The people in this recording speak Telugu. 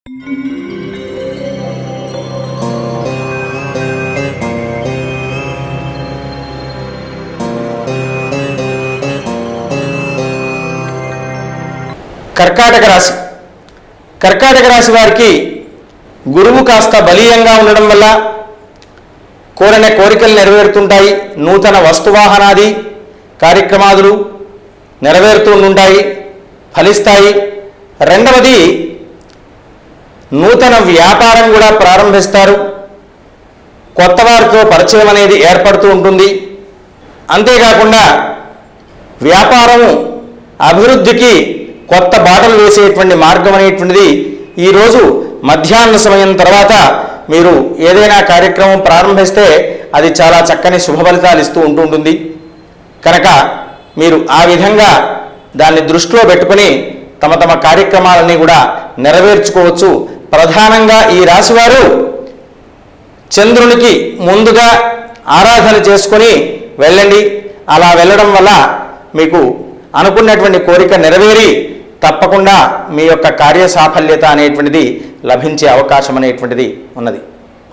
కర్కాటక రాశి. కర్కాటక రాశి వారికి గురువు కాస్త బలీయంగా ఉండడం వల్ల కోరిన కోరికలు నెరవేరుతుంటాయి. నూతన వస్తువాహనాది కార్యక్రమాలు నెరవేరుతూ ఉంటాయి, ఫలిస్తాయి. రెండవది, నూతన వ్యాపారం కూడా ప్రారంభిస్తారు. కొత్త వారితో పరిచయం అనేది ఏర్పడుతూ ఉంటుంది. అంతేకాకుండా వ్యాపారం అభివృద్ధికి కొత్త బాటలు వేసేటువంటి మార్గం అనేటువంటిది ఈరోజు మధ్యాహ్న సమయం తర్వాత మీరు ఏదైనా కార్యక్రమం ప్రారంభిస్తే అది చాలా చక్కని శుభ ఫలితాలు ఇస్తూ ఉంటుంది. కనుక మీరు ఆ విధంగా దాన్ని దృష్టిలో పెట్టుకుని తమ తమ కార్యక్రమాలన్నీ కూడా నెరవేర్చుకోవచ్చు. ప్రధానంగా ఈ రాశివారు చంద్రునికి ముందుగా ఆరాధన చేసుకొని వెళ్ళండి. అలా వెళ్ళడం వల్ల మీకు అనుకున్నటువంటి కోరిక నెరవేరి తప్పకుండా మీ యొక్క కార్యసాఫల్యత అనేటువంటిది లభించే అవకాశం అనేటువంటిది ఉన్నది.